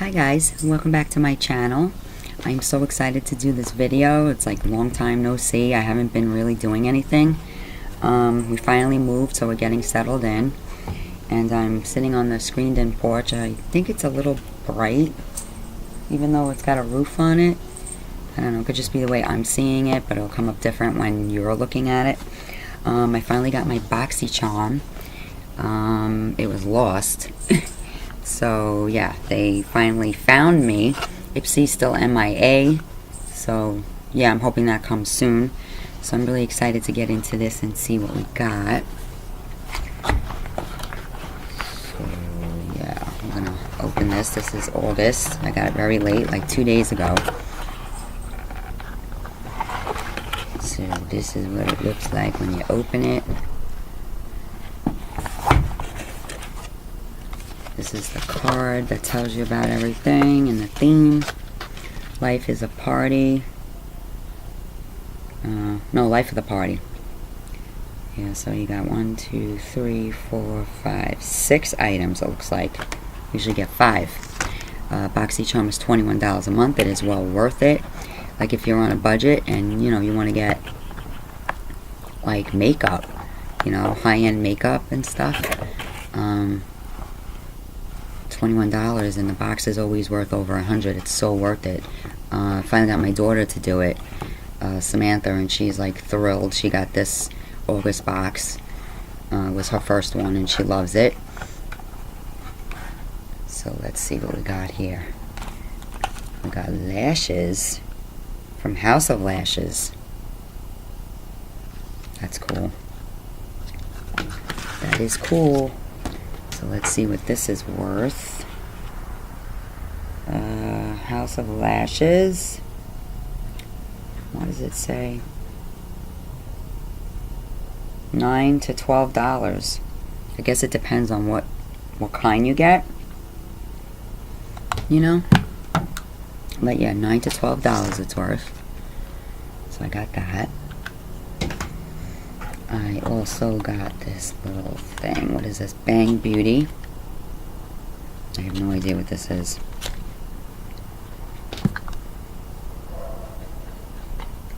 Hi guys, welcome back to my channel. I'm so excited to do this video. It's like a long time no see. I haven't been really doing anything. We finally moved, so we're getting settled in. And I'm sitting on the screened-in porch. I think it's a little bright, even though it's got a roof on it. I don't know, it could just be the way I'm seeing it, but it'll come up different when you're looking at it. I finally got my Boxycharm. It was lost. So yeah, they finally found me. Ipsy's still MIA. So yeah, I'm hoping that comes soon. So I'm really excited to get into this and see what we got. So yeah, I'm gonna open this. This is oldest. I got it very late, like 2 days ago. So this is what it looks like when you open it. This is the card that tells you about everything and the theme. Life is a party. No, life of the party. Yeah, so you got 1, 2, 3, 4, 5, 6 items, it looks like. Usually get 5. Boxycharm is $21 a month. It is well worth it. Like if you're on a budget and you know you want to get like makeup, you know, high-end makeup and stuff. $21 and the box is always worth over $100. It's so worth it. I finally got my daughter to do it, Samantha, and she's like thrilled. She got this August box. Was her first one and she loves it. So let's see what we got here. We got lashes from House of Lashes. That's cool. That is cool. So let's see what this is worth. House of Lashes. What does it say? $9 to $12. I guess it depends on what kind you get. You know? But yeah, $9 to $12 it's worth. So I got that. I also got this little thing. What is this? Bang Beauty. I have no idea what this is.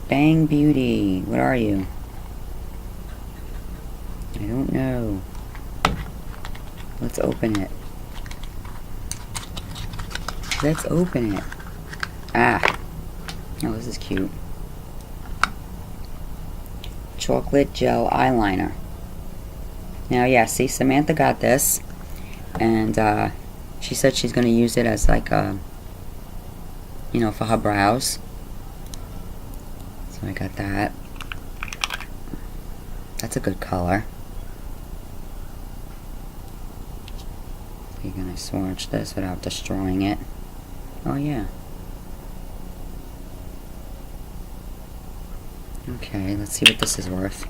Bang Beauty. What are you? I don't know. Let's open it. Let's open it. Ah. Oh, this is cute. Chocolate gel eyeliner. Now yeah, see, Samantha got this and she said she's gonna use it as like a, you know, for her brows. So I got that. That's a good color. You're gonna swatch this without destroying it. Oh yeah. Okay, let's see what this is worth.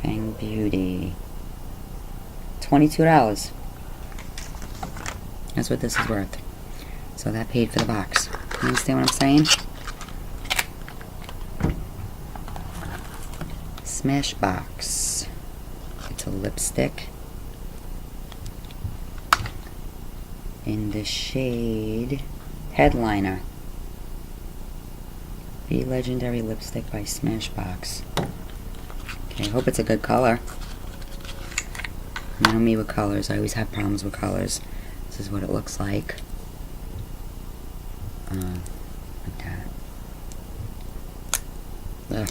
Bang Beauty. $22. That's what this is worth. So that paid for the box. You understand what I'm saying? Smashbox. It's a lipstick. In the shade Headliner. Be Legendary Lipstick by Smashbox. Okay, I hope it's a good color. You know me with colors. I always have problems with colors. This is what it looks like. Like that. Ugh.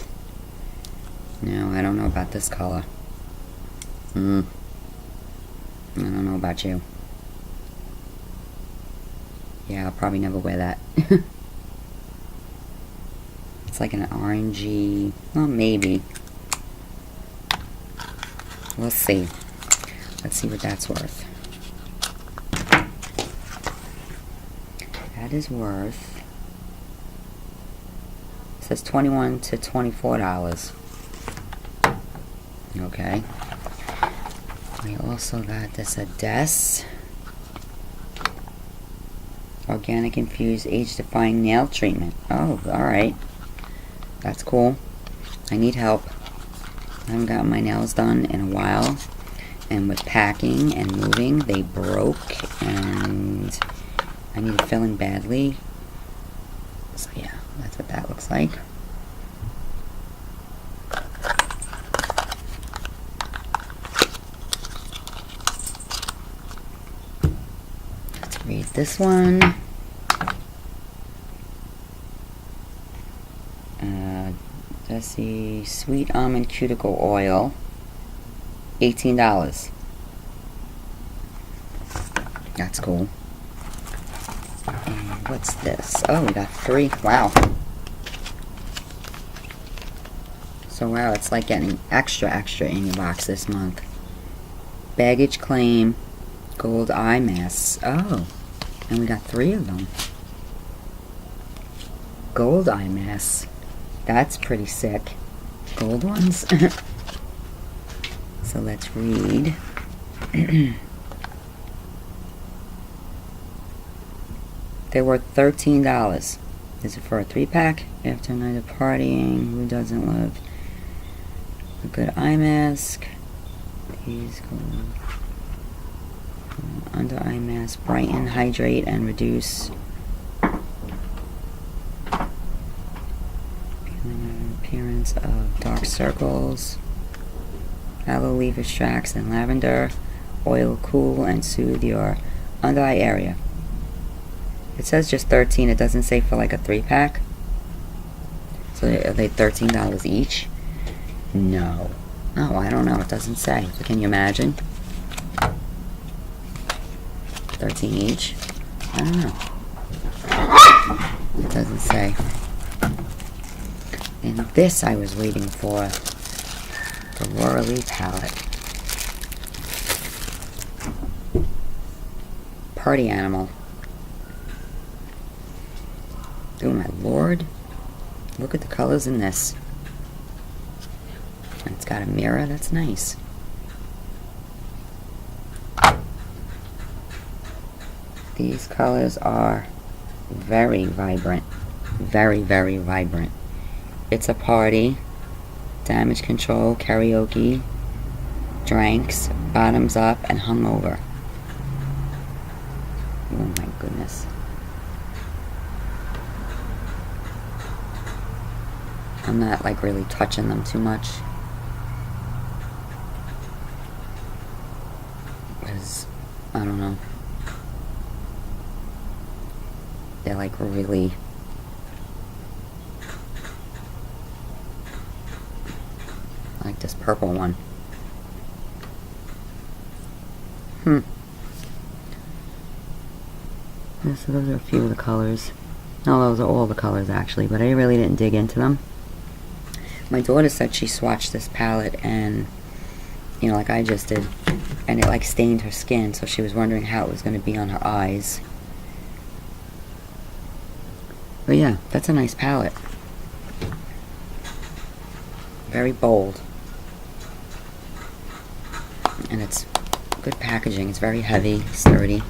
No, I don't know about this color. I don't know about you. Yeah, I'll probably never wear that. It's like an orangey, well, maybe. We'll see. Let's see what that's worth. That is worth, it says $21 to $24. Okay. We also got this Ades Organic Infuse Age-Defying Nail Treatment. Oh, alright. That's cool. I need help. I haven't gotten my nails done in a while, and with packing and moving, they broke, and I need filling badly. So yeah, that's what that looks like. Let's read this one. Jessie Sweet Almond Cuticle Oil, $18. That's cool. And what's this? Oh, we got 3. Wow. So wow, it's like getting extra in your box this month. Baggage Claim Gold Eye Masks. Oh, and we got 3 of them. Gold eye masks. That's pretty sick. Gold ones. So let's read. They were $13. Is it for a 3-pack? After a night of partying, who doesn't love a good eye mask? These gold under eye mask, brighten, hydrate, and reduce appearance of dark circles. Aloe leaf extracts and lavender oil cool and soothe your under eye area. It says just 13. It doesn't say for like a 3-pack. So are they $13 each? No. Oh, I don't know. It doesn't say. Can you imagine? 13 each? I don't know. It doesn't say. And this I was waiting for. The Laura Lee palette. Party Animal. Oh my lord. Look at the colors in this. It's got a mirror. That's nice. These colors are very vibrant. Very, very vibrant. It's a Party, Damage Control, Karaoke, Drinks, Bottoms Up, and Hungover. Oh my goodness. I'm not like really touching them too much. Because, I don't know. They're like really... I like this purple one. Yeah, so those are a few of the colors. No, those are all the colors actually, but I really didn't dig into them. My daughter said she swatched this palette and, you know, like I just did, and it like stained her skin, so she was wondering how it was going to be on her eyes. But yeah, that's a nice palette. Very bold. And it's good packaging. It's very heavy, sturdy.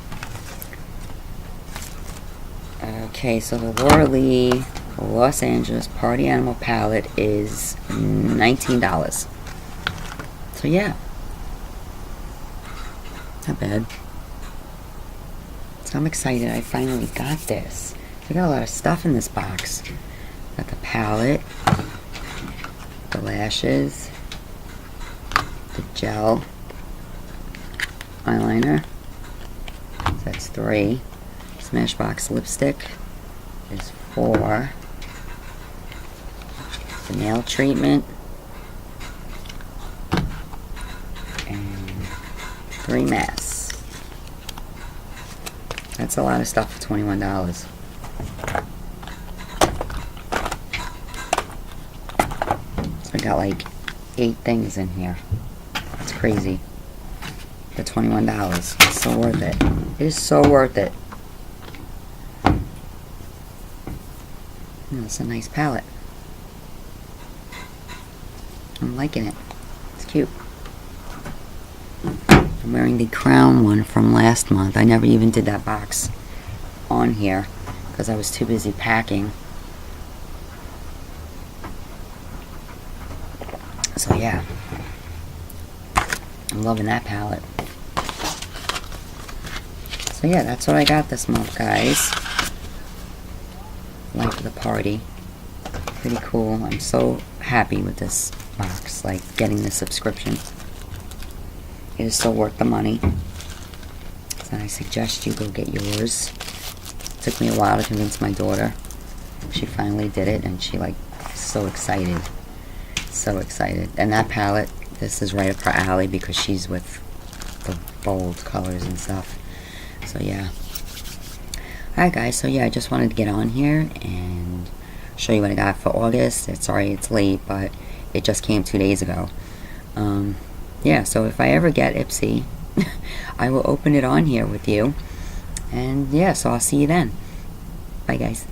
Okay, so the Laura Lee Los Angeles Party Animal palette is $19. So yeah, not bad. So I'm excited. I finally got this. I got a lot of stuff in this box. Got the palette, the lashes, the gel eyeliner. So that's 3. Smashbox-Lipstick is 4. The nail treatment and 3 masks. That's a lot of stuff for $21. So I got like 8 things in here. That's crazy. For $21. It's so worth it. It is so worth it. It's a nice palette. I'm liking it. It's cute. I'm wearing the Crown one from last month. I never even did that box on here because I was too busy packing. So yeah, I'm loving that palette. So yeah, that's what I got this month, guys. Life of the Party. Pretty cool. I'm so happy with this box, like getting the subscription. It is so worth the money. So I suggest you go get yours. It took me a while to convince my daughter. She finally did it, and she like is so excited. So excited. And that palette, this is right up her alley because she's with the bold colors and stuff. So yeah. Alright guys, so yeah, I just wanted to get on here and show you what I got for August. Sorry it's late, but it just came 2 days ago. Yeah, so if I ever get Ipsy, I will open it on here with you. And yeah, so I'll see you then. Bye guys.